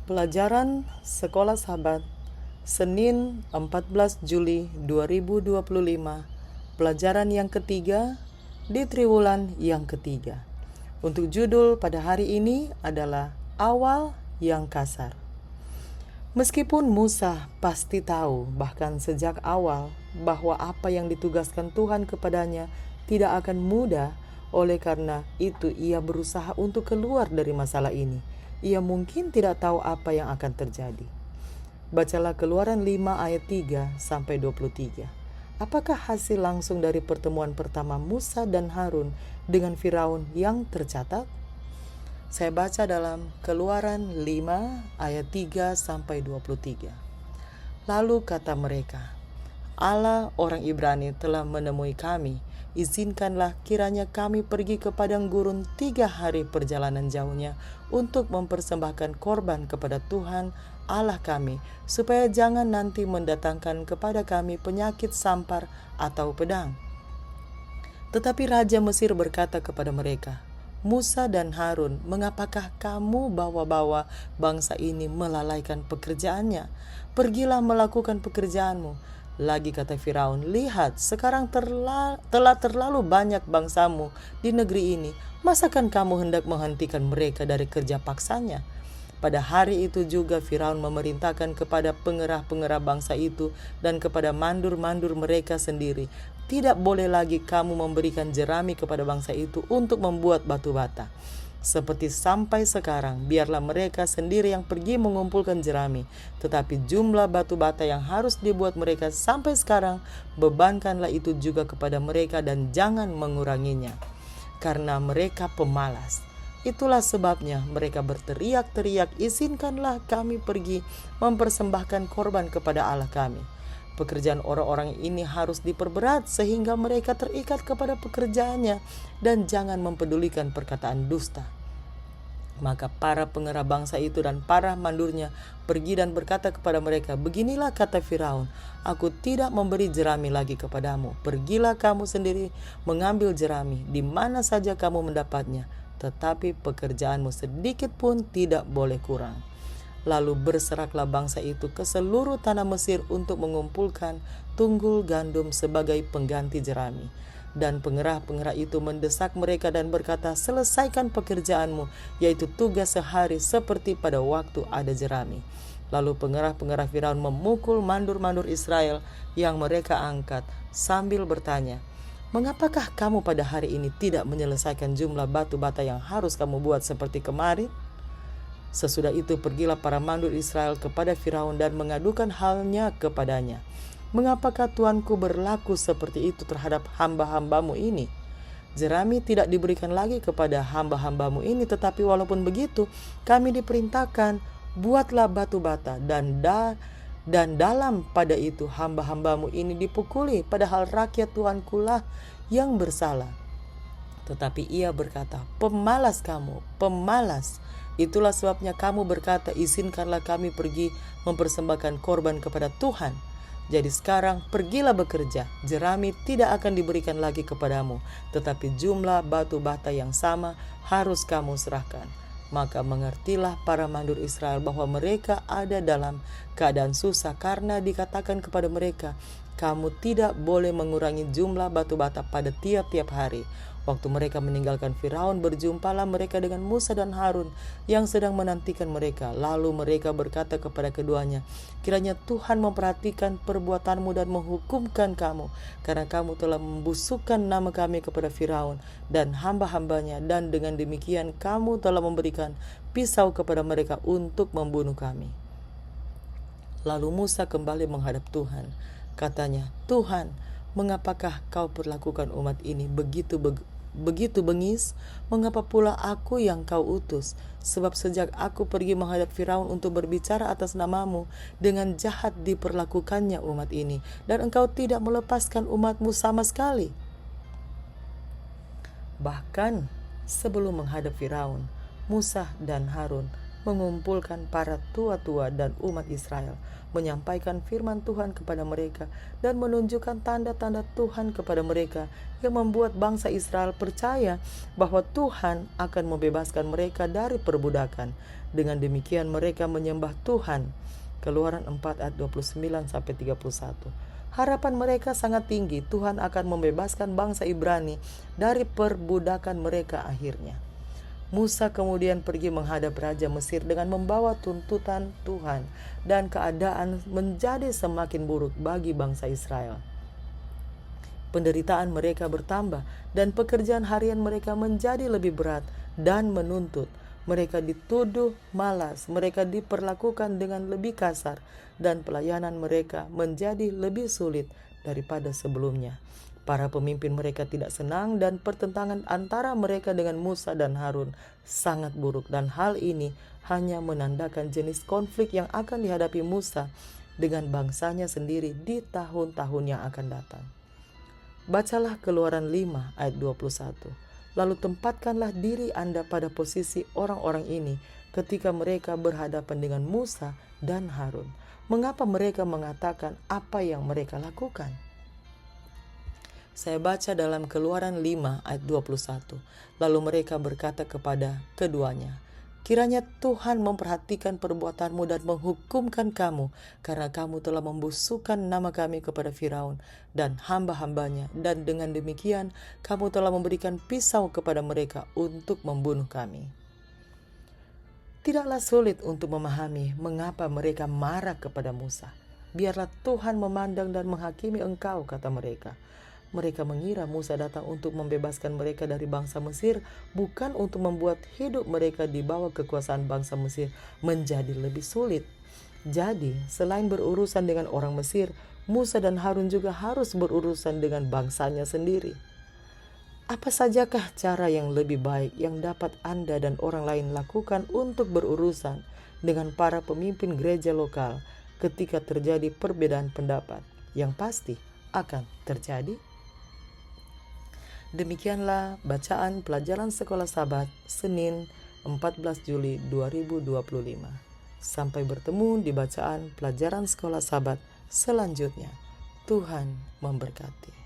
Pelajaran Sekolah Sahabat, Senin 14 Juli 2025. Pelajaran yang ketiga di triwulan yang ketiga. Untuk judul pada hari ini adalah Awal yang Kasar. Meskipun Musa pasti tahu bahkan sejak awal bahwa apa yang ditugaskan Tuhan kepadanya tidak akan mudah, oleh karena itu ia berusaha untuk keluar dari masalah ini. Ia mungkin tidak tahu apa yang akan terjadi. Bacalah Keluaran 5 ayat 3 sampai 23. Apakah hasil langsung dari pertemuan pertama Musa dan Harun dengan Firaun yang tercatat? Saya baca dalam Keluaran 5 ayat 3 sampai 23. Lalu kata mereka, Allah orang Ibrani telah menemui kami. Izinkanlah kiranya kami pergi ke padang gurun 3 hari perjalanan jauhnya untuk mempersembahkan korban kepada Tuhan Allah kami, supaya jangan nanti mendatangkan kepada kami penyakit sampar atau pedang. Tetapi Raja Mesir berkata kepada mereka, Musa dan Harun, mengapakah kamu bawa-bawa bangsa ini melalaikan pekerjaannya? Pergilah melakukan pekerjaanmu. Lagi kata Firaun, lihat sekarang telah terlalu banyak bangsamu di negeri ini. Masakan kamu hendak menghentikan mereka dari kerja paksanya? Pada hari itu juga Firaun memerintahkan kepada pengerah-pengerah bangsa itu dan kepada mandur-mandur mereka sendiri, tidak boleh lagi kamu memberikan jerami kepada bangsa itu untuk membuat batu bata. Seperti sampai sekarang, biarlah mereka sendiri yang pergi mengumpulkan jerami. Tetapi jumlah batu bata yang harus dibuat mereka sampai sekarang, bebankanlah itu juga kepada mereka dan jangan menguranginya. Karena mereka pemalas. Itulah sebabnya mereka berteriak-teriak, izinkanlah kami pergi mempersembahkan korban kepada Allah kami. Pekerjaan orang-orang ini harus diperberat sehingga mereka terikat kepada pekerjaannya dan jangan mempedulikan perkataan dusta. Maka para pengerah bangsa itu dan para mandurnya pergi dan berkata kepada mereka, beginilah kata Firaun, aku tidak memberi jerami lagi kepadamu. Pergilah kamu sendiri mengambil jerami di mana saja kamu mendapatnya, tetapi pekerjaanmu sedikit pun tidak boleh kurang. Lalu berseraklah bangsa itu ke seluruh tanah Mesir untuk mengumpulkan tunggul gandum sebagai pengganti jerami. Dan pengerah-pengerah itu mendesak mereka dan berkata, selesaikan pekerjaanmu, yaitu tugas sehari seperti pada waktu ada jerami. Lalu pengerah-pengerah Firaun memukul mandur-mandur Israel yang mereka angkat sambil bertanya, mengapakah kamu pada hari ini tidak menyelesaikan jumlah batu bata yang harus kamu buat seperti kemarin? Sesudah itu pergilah para mandur Israel kepada Firaun dan mengadukan halnya kepadanya. Mengapakah Tuanku berlaku seperti itu terhadap hamba-hambamu ini? Jerami tidak diberikan lagi kepada hamba-hambamu ini, tetapi walaupun begitu kami diperintahkan, buatlah batu bata dan dalam pada itu hamba-hambamu ini dipukuli, padahal rakyat Tuanku lah yang bersalah. Tetapi ia berkata, pemalas kamu, pemalas. Itulah sebabnya kamu berkata, izinkanlah kami pergi mempersembahkan korban kepada Tuhan. Jadi sekarang pergilah bekerja, jerami tidak akan diberikan lagi kepadamu, tetapi jumlah batu bata yang sama harus kamu serahkan. Maka mengertilah para mandur Israel bahwa mereka ada dalam keadaan susah, karena dikatakan kepada mereka, kamu tidak boleh mengurangi jumlah batu bata pada tiap-tiap hari. Waktu mereka meninggalkan Firaun, berjumpalah mereka dengan Musa dan Harun yang sedang menantikan mereka. Lalu mereka berkata kepada keduanya, kiranya Tuhan memperhatikan perbuatanmu dan menghukumkan kamu, karena kamu telah membusukkan nama kami kepada Firaun dan hamba-hambanya, dan dengan demikian kamu telah memberikan pisau kepada mereka untuk membunuh kami. Lalu Musa kembali menghadap Tuhan. Katanya, Tuhan, mengapakah kau perlakukan umat ini begitu bengis? Mengapa pula aku yang kau utus? Sebab sejak aku pergi menghadap Firaun untuk berbicara atas namamu, dengan jahat diperlakukannya umat ini, dan engkau tidak melepaskan umatmu sama sekali. Bahkan sebelum menghadap Firaun, Musa dan Harun mengumpulkan para tua-tua dan umat Israel, menyampaikan firman Tuhan kepada mereka, dan menunjukkan tanda-tanda Tuhan kepada mereka yang membuat bangsa Israel percaya bahwa Tuhan akan membebaskan mereka dari perbudakan. Dengan demikian mereka menyembah Tuhan. Keluaran 4 ayat 29-31. Harapan mereka sangat tinggi, Tuhan akan membebaskan bangsa Ibrani dari perbudakan mereka akhirnya. Musa kemudian pergi menghadap Raja Mesir dengan membawa tuntutan Tuhan, dan keadaan menjadi semakin buruk bagi bangsa Israel. Penderitaan mereka bertambah dan pekerjaan harian mereka menjadi lebih berat dan menuntut. Mereka dituduh malas, mereka diperlakukan dengan lebih kasar, dan pelayanan mereka menjadi lebih sulit daripada sebelumnya. Para pemimpin mereka tidak senang, dan pertentangan antara mereka dengan Musa dan Harun sangat buruk, dan hal ini hanya menandakan jenis konflik yang akan dihadapi Musa dengan bangsanya sendiri di tahun-tahun yang akan datang. Bacalah Keluaran 5 ayat 21. Lalu tempatkanlah diri Anda pada posisi orang-orang ini ketika mereka berhadapan dengan Musa dan Harun. Mengapa mereka mengatakan apa yang mereka lakukan? Saya baca dalam Keluaran 5 ayat 21. Lalu mereka berkata kepada keduanya, kiranya Tuhan memperhatikan perbuatanmu dan menghukumkan kamu, karena kamu telah membusukkan nama kami kepada Firaun dan hamba-hambanya, dan dengan demikian kamu telah memberikan pisau kepada mereka untuk membunuh kami. Tidaklah sulit untuk memahami mengapa mereka marah kepada Musa. Biarlah Tuhan memandang dan menghakimi engkau, kata mereka. Mereka mengira Musa datang untuk membebaskan mereka dari bangsa Mesir, bukan untuk membuat hidup mereka di bawah kekuasaan bangsa Mesir menjadi lebih sulit. Jadi, selain berurusan dengan orang Mesir, Musa dan Harun juga harus berurusan dengan bangsanya sendiri. Apa sajakah cara yang lebih baik yang dapat Anda dan orang lain lakukan untuk berurusan dengan para pemimpin gereja lokal ketika terjadi perbedaan pendapat? Yang pasti akan terjadi. Demikianlah bacaan pelajaran Sekolah Sabat Senin 14 Juli 2025. Sampai bertemu di bacaan pelajaran Sekolah Sabat selanjutnya. Tuhan memberkati.